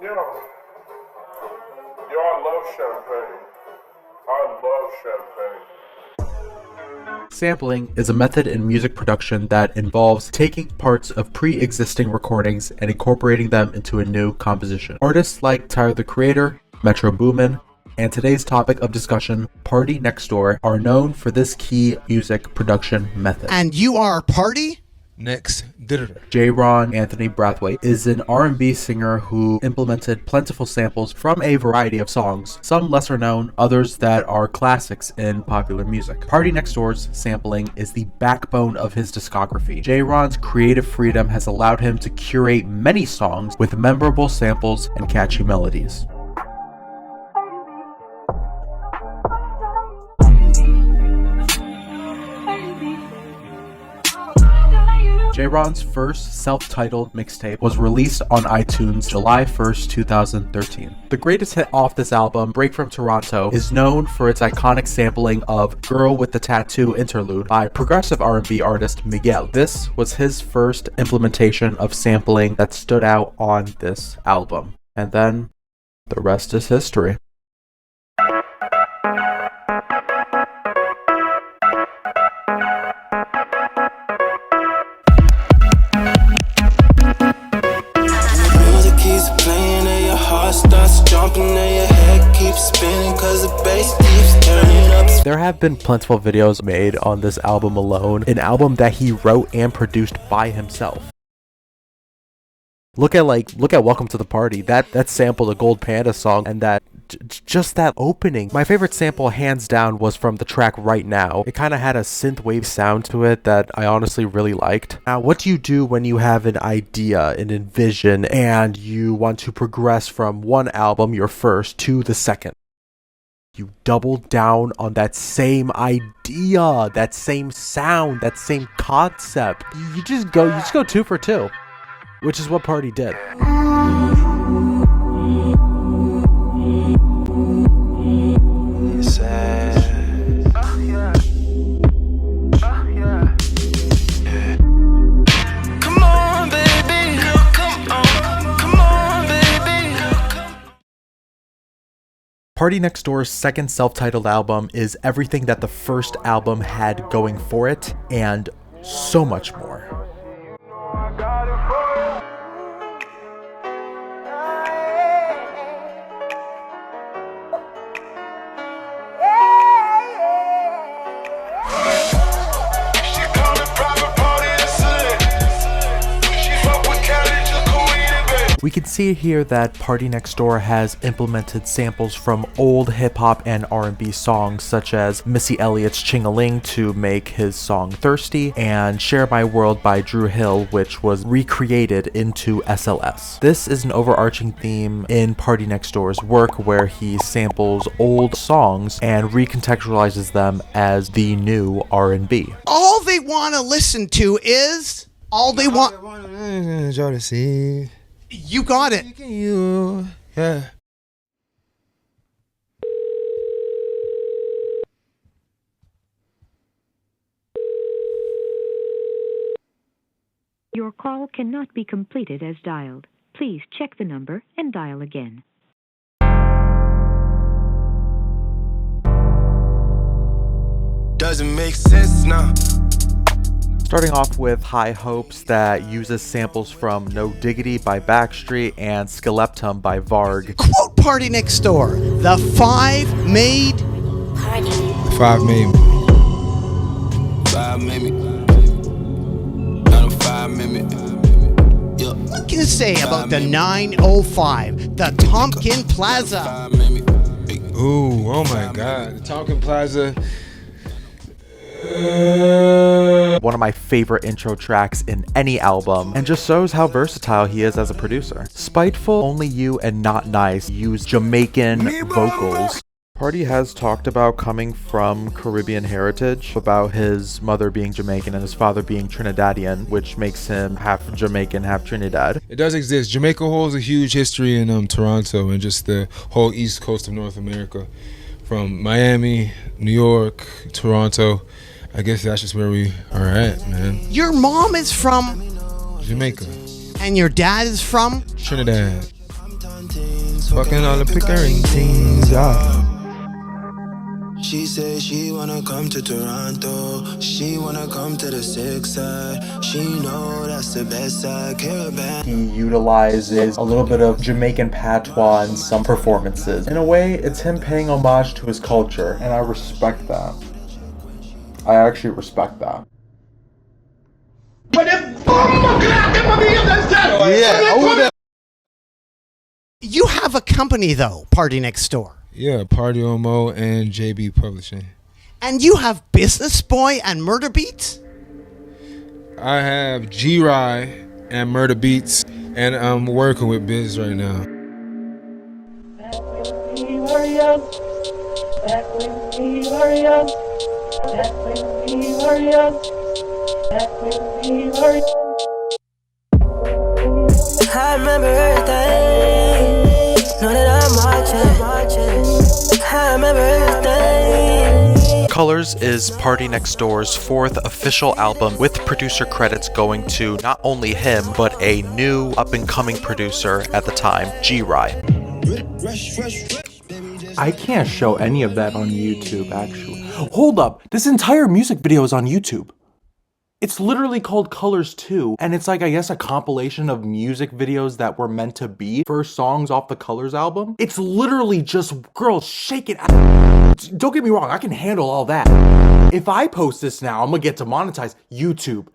Yo, yo, I love champagne. I love champagne. Sampling is a method in music production that involves taking parts of pre-existing recordings and incorporating them into a new composition. Artists like Tyler the Creator, Metro Boomin, and today's topic of discussion, Party Next Door, are known for this key music production method. And you are Party? Next. J-Ron Anthony Brathwaite is an R&B singer who implemented plentiful samples from a variety of songs, some lesser known, others that are classics in popular music. Party Next Door's sampling is the backbone of his discography. J-Ron's creative freedom has allowed him to curate many songs with memorable samples and catchy melodies. J-Ron's first self-titled mixtape was released on iTunes July 1st, 2013. The greatest hit off this album, Break from Toronto, is known for its iconic sampling of Girl with the Tattoo interlude by progressive R&B artist Miguel. This was his first implementation of sampling that stood out on this album. And then, the rest is history. There have been plentiful videos made on this album alone, an album that he wrote and produced by himself. Look at Welcome to the Party. That sampled a Gold Panda song, and just that opening. My favorite sample hands down was from the track Right Now. It kind of had a synthwave sound to it that I honestly really liked. Now, what do you do when you have an idea, an envision, and you want to progress from one album, your first, to the second? You double down on that same idea, that same sound, that same concept. You just go 2 for 2, which is what Party did. Party Next Door's second self-titled album is everything that the first album had going for it, and so much more. We can see here that Party Next Door has implemented samples from old hip-hop and R&B songs such as Missy Elliott's Ching-a-Ling to make his song Thirsty, and Share My World by Dru Hill, which was recreated into SLS. This is an overarching theme in Party Next Door's work where he samples old songs and recontextualizes them as the new R&B. All they want to listen to is... Jodeci. You got it. Yeah. Your call cannot be completed as dialed. Please check the number and dial again. Doesn't make sense now. Starting off with High Hopes, that uses samples from No Diggity by Backstreet and Skeletum by Varg. Quote Party Next Door. The five made Party. Five made me. Got a 5 minute. Yeah. What can you say about the 905, the Tompkin Plaza? Ooh, oh my God. The Tompkin Plaza. One of my favorite intro tracks in any album, and just shows how versatile he is as a producer. Spiteful, Only You, and Not Nice use Jamaican vocals. Party has talked about coming from Caribbean heritage, about his mother being Jamaican and his father being Trinidadian, which makes him half Jamaican, half Trinidad. It does exist. Jamaica holds a huge history in Toronto and just the whole east coast of North America. From Miami, New York, Toronto. I guess that's just where we are at, man. Your mom is from Jamaica. And your dad is from Trinidad. Fucking all the Pickering teens, yeah. She said she wanna come to Toronto. She wanna come to the 6 side. She know that's the best side. Caravan. He utilizes a little bit of Jamaican patois in some performances. In a way, it's him paying homage to his culture, and I respect that. I actually respect that. You have a company though, Party Next Door. Yeah, Party Omo and JB Publishing. And you have Business Boy and Murder Beats? I have G-Rye and Murder Beats, and I'm working with Biz right now. Back when we were young. Back when we were young. Back when we were young. Back when we were young. I remember everything. Know that I'm watching. I remember everything. Colors is Party Next Door's 4th official album, with producer credits going to not only him, but a new up-and-coming producer at the time, G-Rye. I can't show any of that on YouTube, actually. Hold up, this entire music video is on YouTube. It's literally called Colors 2, and it's like, I guess, a compilation of music videos that were meant to be first songs off the Colors album. It's literally just girls shaking. Don't get me wrong, I can handle all that. If I post this now, I'm gonna get demonetized. YouTube.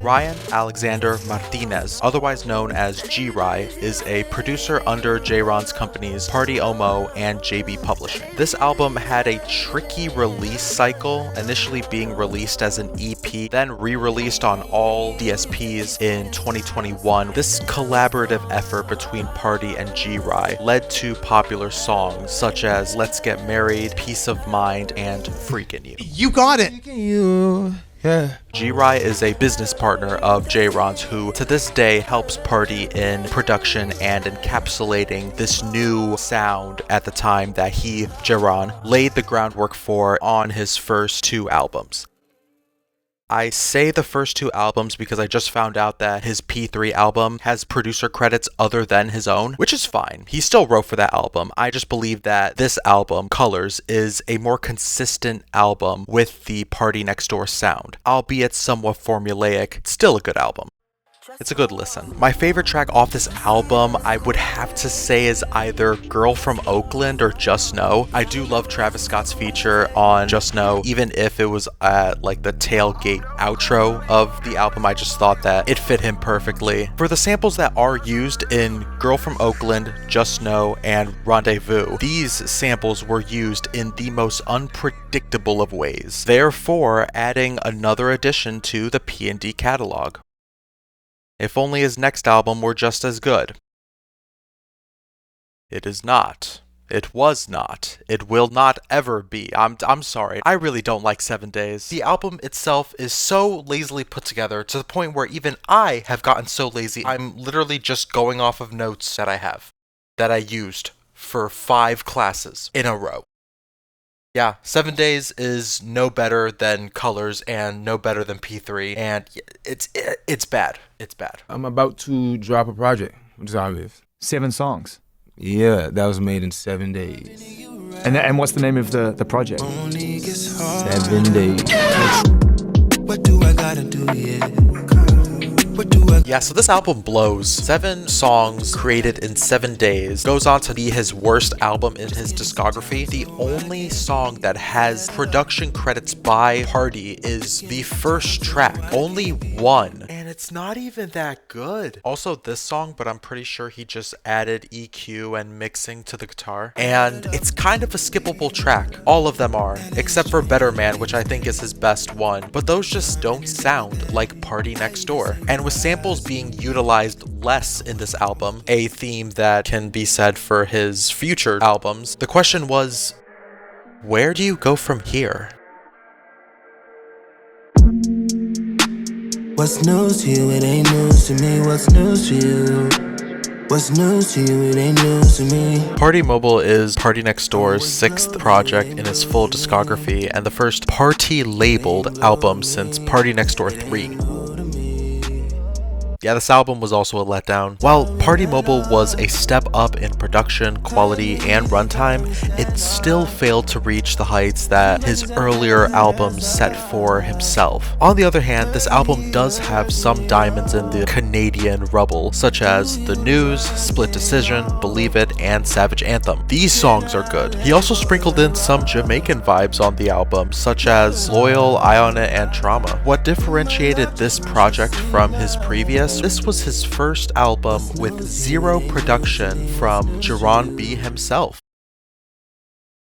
Ryan Alexander Martinez, otherwise known as G-Rye, is a producer under J-Ron's companies Party Omo and JB Publishing. This album had a tricky release cycle, initially being released as an EP, then re-released on all DSPs in 2021. This collaborative effort between Party and G-Rye led to popular songs such as Let's Get Married, Peace of Mind, and Freakin' You. You got it. Yeah. G-Rye is a business partner of J-Ron's who to this day helps Party in production and encapsulating this new sound at the time that he, J-Ron, laid the groundwork for on his first 2 albums. I say the first 2 albums because I just found out that his P3 album has producer credits other than his own, which is fine. He still wrote for that album. I just believe that this album, Colors, is a more consistent album with the Party Next Door sound. Albeit somewhat formulaic, still a good album. It's a good listen. My favorite track off this album, I would have to say, is either Girl from Oakland or Just Know. I do love Travis Scott's feature on Just Know, even if it was at like the tailgate outro of the album. I just thought that it fit him perfectly. For the samples that are used in Girl from Oakland, Just Know, and Rendezvous, these samples were used in the most unpredictable of ways, therefore adding another addition to the P&D catalog. If only his next album were just as good. It is not. It was not. It will not ever be. I'm sorry. I really don't like 7 Days. The album itself is so lazily put together to the point where even I have gotten so lazy, I'm literally just going off of notes that I have, that I used for 5 classes in a row. Yeah, 7 Days is no better than Colors and no better than P3, and it's bad. It's bad. I'm about to drop a project, which is obvious. 7 songs. Yeah, that was made in 7 days. And what's the name of the project? 7 days. What do I gotta do, yeah? Yeah, so this album blows. 7 songs created in 7 days. Goes on to be his worst album in his discography. The only song that has production credits by Party is the first track. Only one. And it's not even that good. Also this song, but I'm pretty sure he just added EQ and mixing to the guitar. And it's kind of a skippable track. All of them are, except for Better Man, which I think is his best one. But those just don't sound like Party Next Door. And with samples being utilized less in this album, a theme that can be said for his future albums, the question was, where do you go from here? What's news to you? It ain't news to me. What's news to you? What's news to you? It ain't news to me. Party Mobile is Party Next Door's 6th project in his full discography and the first Party labeled album since Party Next Door 3. Yeah, this album was also a letdown. While Party Mobile was a step up in production, quality, and runtime, it still failed to reach the heights that his earlier albums set for himself. On the other hand, this album does have some diamonds in the Canadian rubble, such as The News, Split Decision, Believe It, and Savage Anthem. These songs are good. He also sprinkled in some Jamaican vibes on the album, such as Loyal, Eye on It, and Trauma. What differentiated this project from his previous? This was his first album with zero production from Jerron B himself.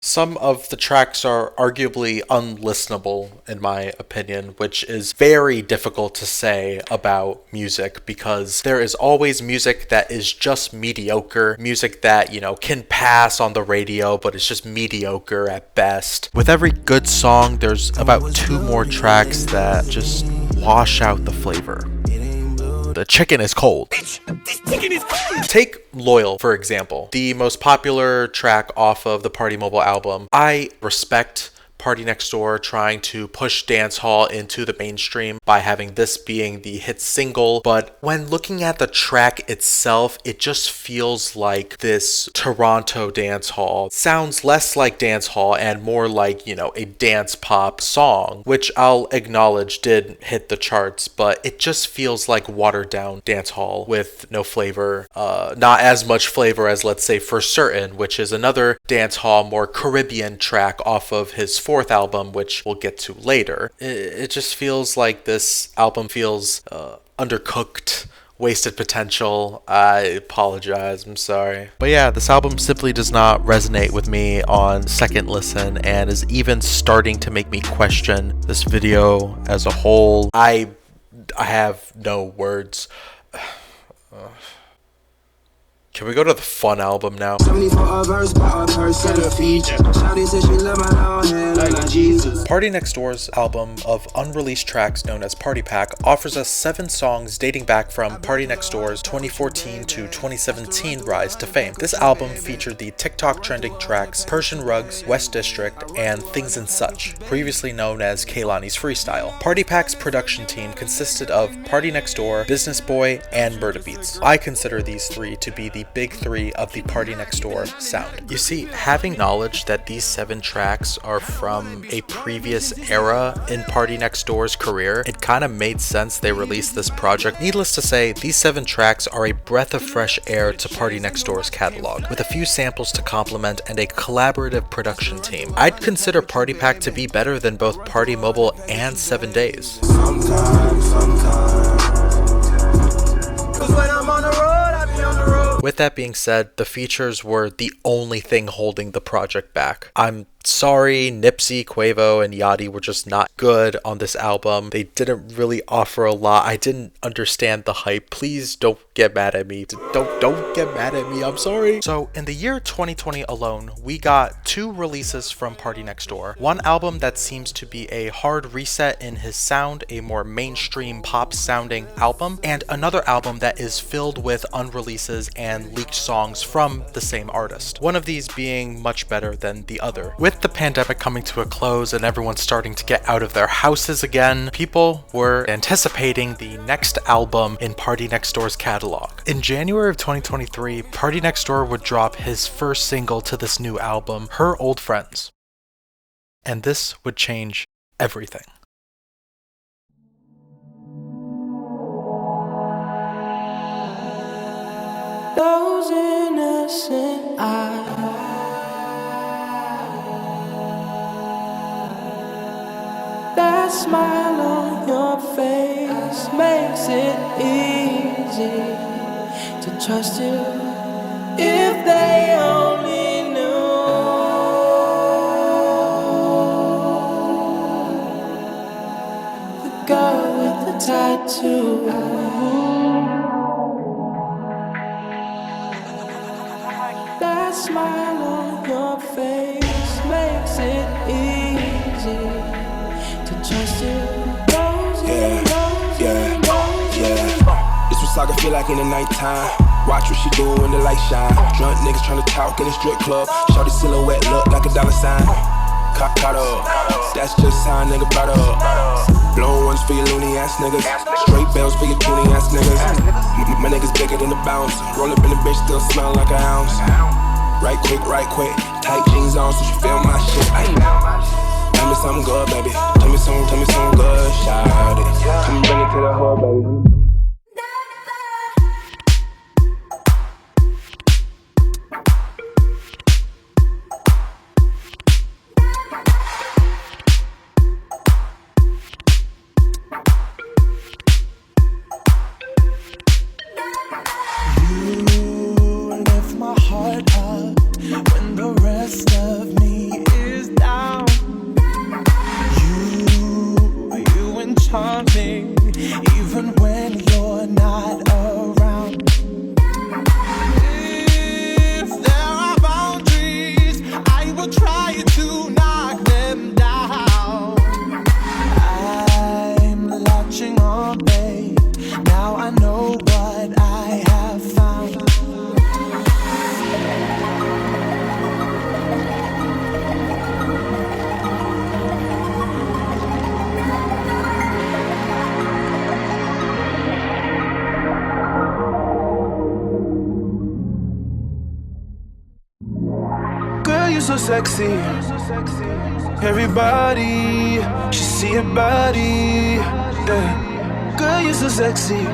Some of the tracks are arguably unlistenable, in my opinion, which is very difficult to say about music because there is always music that is just mediocre, music that, can pass on the radio, but it's just mediocre at best. With every good song, there's about 2 more tracks that just wash out the flavor. The chicken is cold. Take Loyal, for example, the most popular track off of the Party Mobile album. I respect Party Next Door trying to push dancehall into the mainstream by having this being the hit single, but when looking at the track itself, it just feels like this Toronto dancehall. It sounds less like dancehall and more like, a dance pop song, which I'll acknowledge did hit the charts, but it just feels like watered down dancehall with no flavor, not as much flavor as, let's say, For Certain, which is another dancehall, more Caribbean track off of his 4th album, which we'll get to later. It just feels like this album feels undercooked, wasted potential. I apologize, I'm sorry. But yeah, this album simply does not resonate with me on second listen and is even starting to make me question this video as a whole. I have no words. Can we go to the fun album now? Party Next Door's album of unreleased tracks known as Party Pack offers us 7 songs dating back from Party Next Door's 2014 to 2017 rise to fame. This album featured the TikTok trending tracks Persian Rugs, West District, and Things and Such, previously known as Kehlani's Freestyle. Party Pack's production team consisted of Party Next Door, Business Boy, and Murda Beats. I consider these 3 to be the big 3 of the Party Next Door sound. You see, having knowledge that these 7 tracks are from a previous era in Party Next Door's career, it kind of made sense they released this project. Needless to say, these 7 tracks are a breath of fresh air to Party Next Door's catalog, with a few samples to complement and a collaborative production team. I'd consider Party Pack to be better than both Party Mobile and 7 Days. With that being said, the features were the only thing holding the project back. I'm sorry, Nipsey, Quavo, and Yachty were just not good on this album. They didn't really offer a lot. I didn't understand the hype. Please don't get mad at me. Don't get mad at me. I'm sorry. So in the year 2020 alone, we got 2 releases from Party Next Door. One album that seems to be a hard reset in his sound, a more mainstream pop sounding album, and another album that is filled with unreleases and leaked songs from the same artist. One of these being much better than the other. With the pandemic coming to a close and everyone starting to get out of their houses again, people were anticipating the next album in Party Next Door's catalog. In January of 2023, Party Next Door would drop his first single to this new album, Her Old Friends. And this would change everything. Those innocent eyes, that smile on your face makes it easy to trust you. If they only knew the girl with the tattoo. That smile on your face makes it easy to trust you. This what saga feel like in the nighttime. Watch what she do when the light shine. Drunk niggas tryna talk in the strip club. Shorty silhouette look like a dollar sign. Caught up. That's just how a nigga brought up. Blown ones for your loony ass niggas. Straight bells for your toony ass niggas. My niggas bigger than the bounce. Roll up in the bitch, still smell like an ounce. Right quick. Tight jeans on, so you feel my shit. Tell me something good, baby. Tell me something good, shout it. Come bring it to the hood, baby. Even when you're not around. If there are boundaries, I will try to knock them down. I'm latching on, babe. Now I know what I have found. So sexy, everybody should see your body. Yeah. Girl, you're so sexy.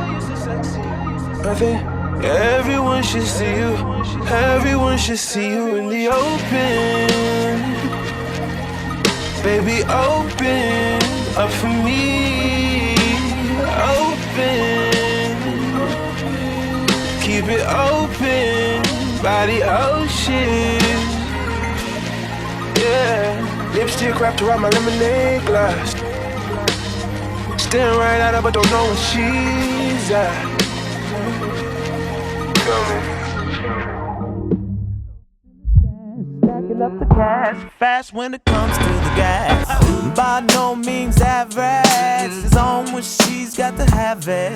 I think everyone should see you. Everyone should see you in the open. Baby, open up for me. Open, keep it open by the ocean. Yeah, lipstick wrapped around my lemonade glass. Staring right at her, but don't know where she's at. Stacking up the cash, fast when it comes to the gas. By no means average, it's on when she's got to have it.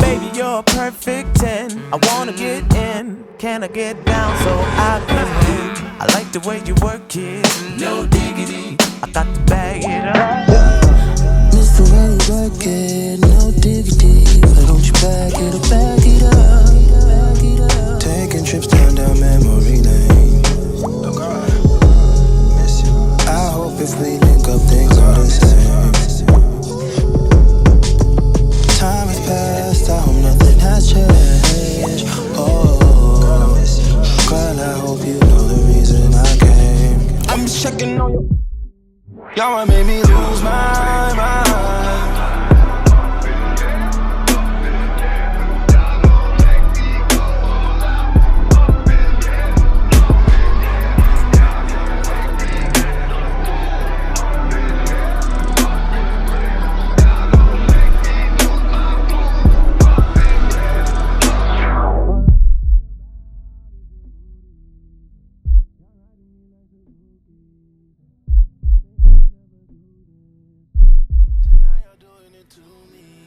Baby, you're a perfect 10. I wanna get in, can I get down so I can win? I like the way you work it, no diggity. I got to bag it up. Miss the way you work it, no diggity. Why don't you back it up, back it up? Taking trips down memory lane. I hope if we link up things are the same. Time has passed, I hope nothing has changed. Oh, girl, I hope you know the reason I came. I'm checking on you. Y'all made me lose my mind.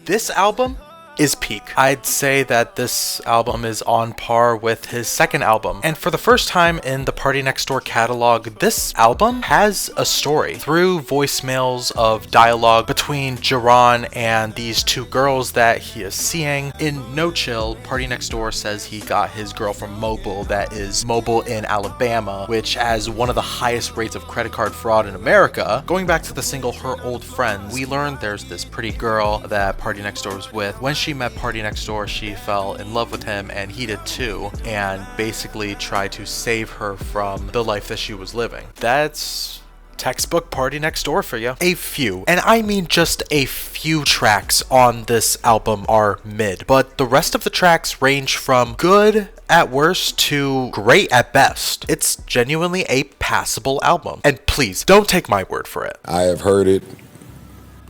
This album is peak. I'd say that this album is on par with his second album. And for the first time in the Party Next Door catalog, this album has a story. Through voicemails of dialogue between Jaron and these two girls that he is seeing. In No Chill, Party Next Door says he got his girl from Mobile, that is Mobile in Alabama, which has one of the highest rates of credit card fraud in America. Going back to the single Her Old Friends, we learned there's this pretty girl that Party Next Door was with. When she met Party Next Door, she fell in love with him, and he did too, and basically tried to save her from the life that she was living. That's textbook Party Next Door for you. A few, and I mean just a few tracks on this album are mid, but the rest of the tracks range from good at worst to great at best. It's genuinely a passable album. And please, don't take my word for it. I have heard it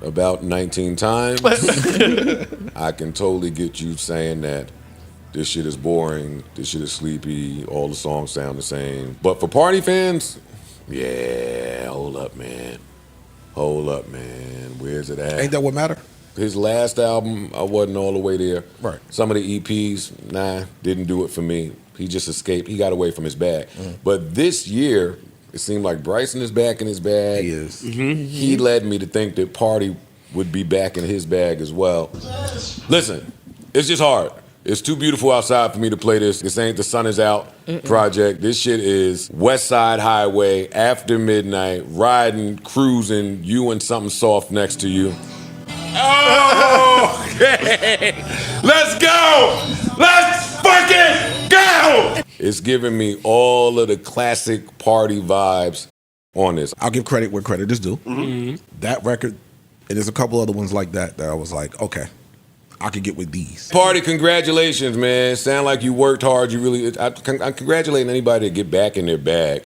about 19 times. I can totally get you saying that this shit is boring, this shit is sleepy, all the songs sound the same. But for party fans, yeah, hold up, man. Hold up, man. Where's it at? Ain't that what matter? His last album, I wasn't all the way there. Right. Some of the EPs, didn't do it for me. He just escaped. He got away from his bag. But this year, It seemed like Bryson is back in his bag. He is. He led me to think that Party would be back in his bag as well. Listen, it's just hard. It's too beautiful outside for me to play this. This ain't the Sun Is Out project. This shit is West Side Highway, after midnight, riding, cruising, you and something soft next to you. Oh, okay. Let's go! Let's fucking go! It's giving me all of the classic Party vibes on this. I'll give credit where credit is due. That record, and there's a couple other ones like that I was like, okay, I could get with these. Party, congratulations, man. Sound like you worked hard. You really, I'm congratulating anybody to get back in their bag.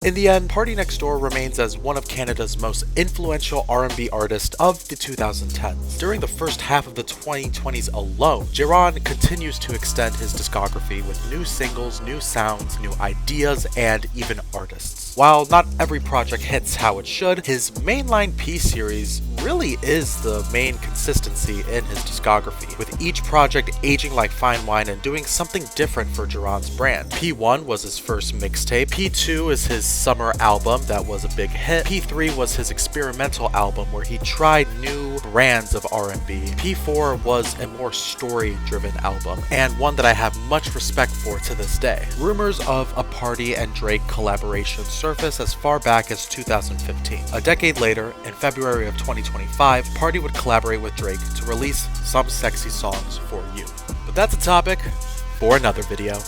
In the end, Party Next Door remains as one of Canada's most influential R&B artists of the 2010s. During the first half of the 2020s alone, Jiran continues to extend his discography with new singles, new sounds, new ideas, and even artists. While not every project hits how it should, his mainline P series really is the main consistency in his discography, with each project aging like fine wine and doing something different for Jiran's brand. P1 was his first mixtape, P2 is his summer album that was a big hit, P3 was his experimental album where he tried new brands of R&B, P4 was a more story-driven album, and one that I have much respect for to this day. Rumors of a Party and Drake collaboration surfaced as far back as 2015. A decade later, in February of 2025, Party would collaborate with Drake to release Some Sexy Songs for You. But that's a topic for another video.